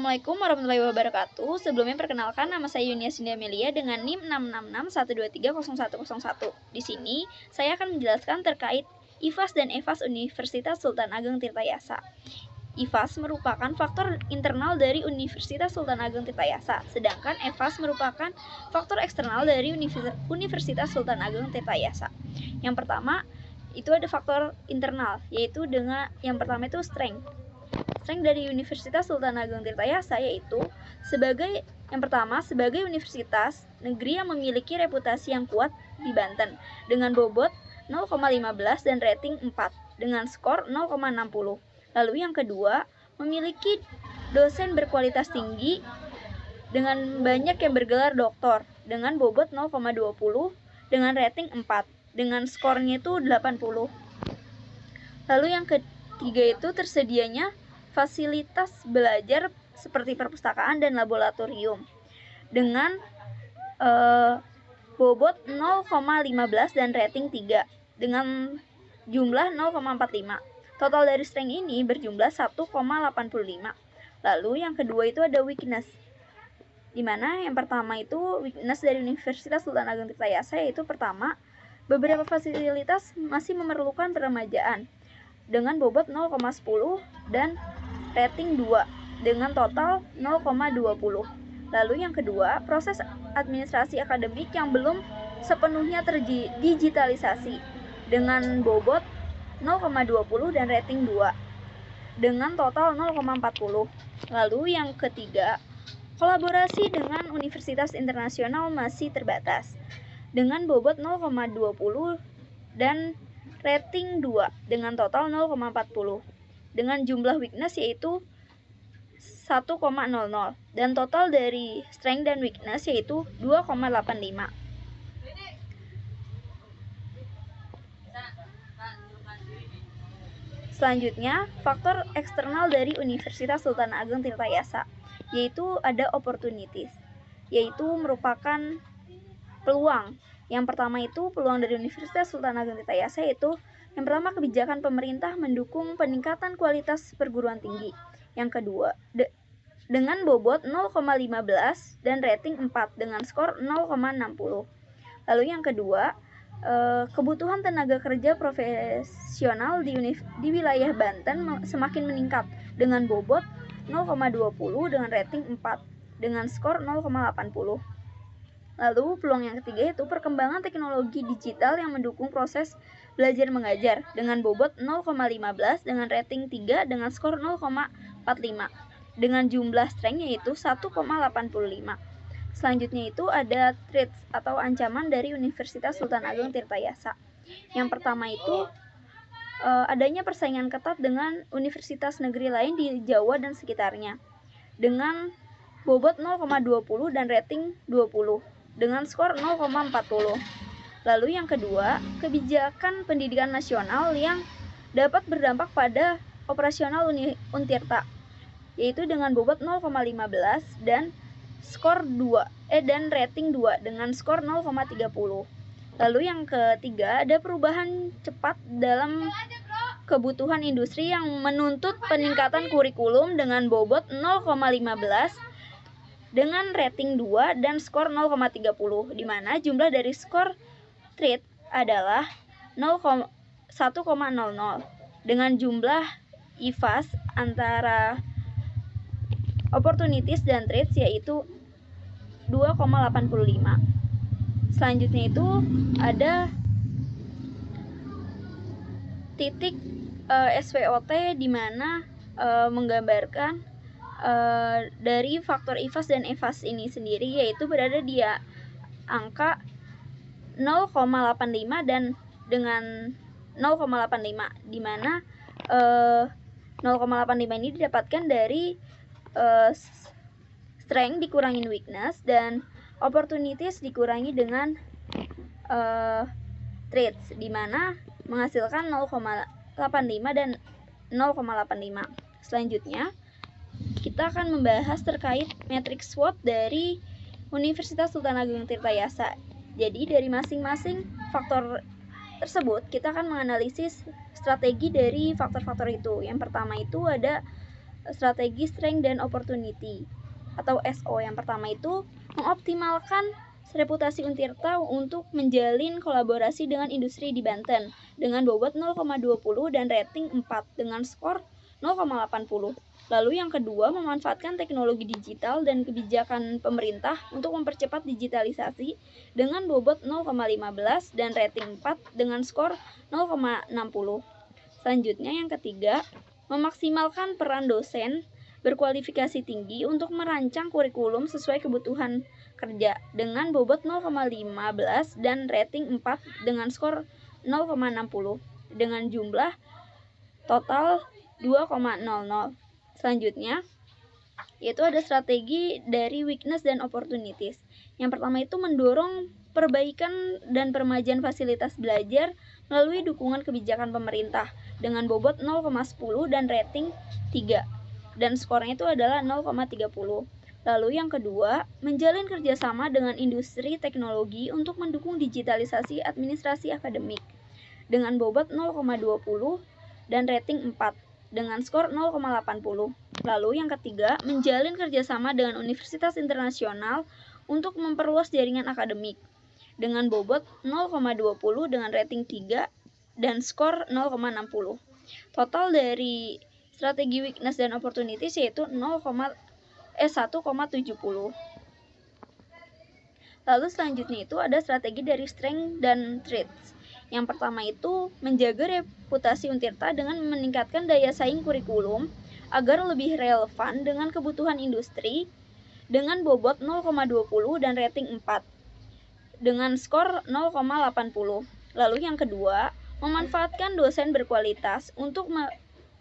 Assalamualaikum warahmatullahi wabarakatuh. Sebelumnya perkenalkan, nama saya Yunia Sinda Amelia dengan NIM 66612300101. Di sini saya akan menjelaskan terkait IFAS dan EFAS Universitas Sultan Ageng Tirtayasa. IFAS merupakan faktor internal dari Universitas Sultan Ageng Tirtayasa, sedangkan EFAS merupakan faktor eksternal dari Universitas Sultan Ageng Tirtayasa. Yang pertama itu ada faktor internal, yaitu dengan yang pertama itu strength dari Universitas Sultan Ageng Tirtayasa, yaitu sebagai universitas negeri yang memiliki reputasi yang kuat di Banten dengan bobot 0,15 dan rating 4 dengan skor 0,60. Lalu yang kedua, memiliki dosen berkualitas tinggi dengan banyak yang bergelar doktor dengan bobot 0,20 dengan rating 4 dengan skornya itu 80. Lalu yang ketiga itu tersedianya fasilitas belajar seperti perpustakaan dan laboratorium dengan bobot 0,15 dan rating 3 dengan jumlah 0,45. Total dari strength ini berjumlah 1,85. Lalu yang kedua itu ada weakness, dimana yang pertama itu weakness dari Universitas Sultan Ageng Tirtayasa, yaitu pertama, beberapa fasilitas masih memerlukan peremajaan dengan bobot 0,10 dan rating 2 dengan total 0,20. Lalu yang kedua, proses administrasi akademik yang belum sepenuhnya terdigitalisasi dengan bobot 0,20 dan rating 2 dengan total 0,40. Lalu yang ketiga, kolaborasi dengan universitas internasional masih terbatas dengan bobot 0,20 dan rating 2 dengan total 0,40 dengan jumlah weakness yaitu 1,00 dan total dari strength dan weakness yaitu 2,85. Selanjutnya, faktor eksternal dari Universitas Sultan Ageng Tirtayasa, yaitu ada opportunities, yaitu merupakan peluang. Yang pertama itu peluang dari Universitas Sultan Ageng Tirtayasa, yaitu yang pertama, kebijakan pemerintah mendukung peningkatan kualitas perguruan tinggi. Yang kedua, dengan bobot 0,15 dan rating 4 dengan skor 0,60. Lalu yang kedua, kebutuhan tenaga kerja profesional di wilayah Banten semakin meningkat dengan bobot 0,20 dengan rating 4 dengan skor 0,80. Lalu peluang yang ketiga itu perkembangan teknologi digital yang mendukung proses belajar mengajar dengan bobot 0,15 dengan rating 3 dengan skor 0,45 dengan jumlah strength yaitu 1,85. Selanjutnya itu ada threats atau ancaman dari Universitas Sultan Ageng Tirtayasa. Yang pertama itu adanya persaingan ketat dengan universitas negeri lain di Jawa dan sekitarnya dengan bobot 0,20 dan rating 20 dengan skor 0,40. Lalu yang kedua, kebijakan pendidikan nasional yang dapat berdampak pada operasional Untirta, yaitu dengan bobot 0,15 dan skor 2 dan rating 2 dengan skor 0,30. Lalu yang ketiga, ada perubahan cepat dalam kebutuhan industri yang menuntut peningkatan kurikulum dengan bobot 0,15 dengan rating 2 dan skor 0,30, di mana jumlah dari skor threat adalah 1,00 dengan jumlah IFAS antara opportunities dan threats yaitu 2,85. Selanjutnya itu ada titik SWOT, di mana menggambarkan dari faktor IFAS dan EFAS ini sendiri, yaitu berada di angka 0,85 dan dengan 0,85, di mana 0,85 ini didapatkan dari strength dikurangin weakness dan opportunities dikurangi dengan traits, di mana menghasilkan 0,85 dan 0,85. Selanjutnya kita akan membahas terkait matriks SWOT dari Universitas Sultan Ageng Tirtayasa. Jadi dari masing-masing faktor tersebut kita akan menganalisis strategi dari faktor-faktor itu. Yang pertama itu ada strategi strength dan opportunity atau SO. Yang pertama itu mengoptimalkan reputasi Untirta untuk menjalin kolaborasi dengan industri di Banten dengan bobot 0,20 dan rating 4 dengan skor 0,80. Lalu yang kedua, memanfaatkan teknologi digital dan kebijakan pemerintah untuk mempercepat digitalisasi dengan bobot 0,15 dan rating 4 dengan skor 0,60. Selanjutnya yang ketiga, memaksimalkan peran dosen berkualifikasi tinggi untuk merancang kurikulum sesuai kebutuhan kerja dengan bobot 0,15 dan rating 4 dengan skor 0,60 dengan jumlah total 2,00. Selanjutnya yaitu ada strategi dari weakness dan opportunities. Yang pertama itu mendorong perbaikan dan peremajaan fasilitas belajar melalui dukungan kebijakan pemerintah dengan bobot 0,10 dan rating 3 dan skornya itu adalah 0,30. Lalu yang kedua, menjalin kerjasama dengan industri teknologi untuk mendukung digitalisasi administrasi akademik dengan bobot 0,20 dan rating 4 dengan skor 0,80. Lalu yang ketiga, menjalin kerjasama dengan universitas internasional untuk memperluas jaringan akademik dengan bobot 0,20 dengan rating 3 dan skor 0,60. Total dari strategi weakness dan opportunities yaitu 1,70. Lalu selanjutnya itu ada strategi dari strength dan traits. Yang pertama itu menjaga reputasi Untirta dengan meningkatkan daya saing kurikulum agar lebih relevan dengan kebutuhan industri dengan bobot 0,20 dan rating 4 dengan skor 0,80. Lalu yang kedua, memanfaatkan dosen berkualitas untuk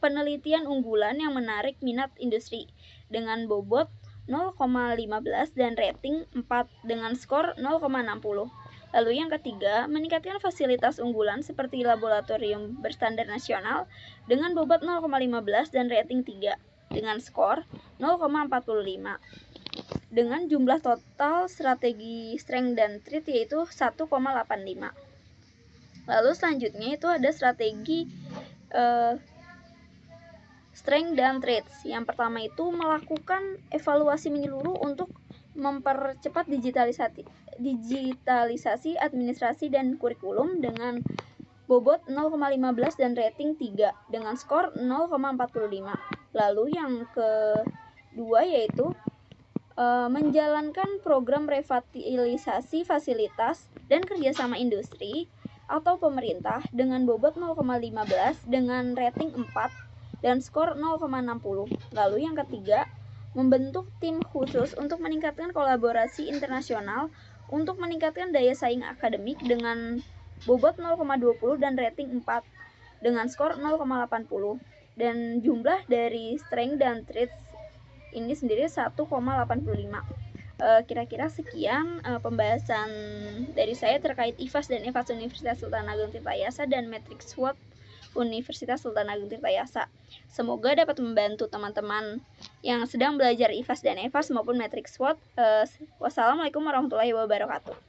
penelitian unggulan yang menarik minat industri dengan bobot 0,15 dan rating 4 dengan skor 0,60. Lalu yang ketiga, meningkatkan fasilitas unggulan seperti laboratorium berstandar nasional dengan bobot 0,15 dan rating 3 dengan skor 0,45. Dengan jumlah total strategi strength dan trait yaitu 1,85. Lalu selanjutnya itu ada strategi strength dan traits. Yang pertama itu melakukan evaluasi menyeluruh untuk mempercepat digitalisasi administrasi dan kurikulum dengan bobot 0,15 dan rating 3 dengan skor 0,45. Lalu yang kedua yaitu menjalankan program revitalisasi fasilitas dan kerjasama industri atau pemerintah dengan bobot 0,15 dengan rating 4 dan skor 0,60. Lalu yang ketiga, membentuk tim khusus untuk meningkatkan kolaborasi internasional untuk meningkatkan daya saing akademik dengan bobot 0,20 dan rating 4 dengan skor 0,80. Dan jumlah dari strength dan traits ini sendiri 1,85. Kira-kira sekian pembahasan dari saya terkait IFAS dan EVAS Universitas Sultan Ageng Tirtayasa dan Matrix SWOT Universitas Sultan Ageng Tirtayasa. Semoga dapat membantu teman-teman yang sedang belajar IFAS dan EVAS maupun Matrix SWOT. Wassalamualaikum warahmatullahi wabarakatuh.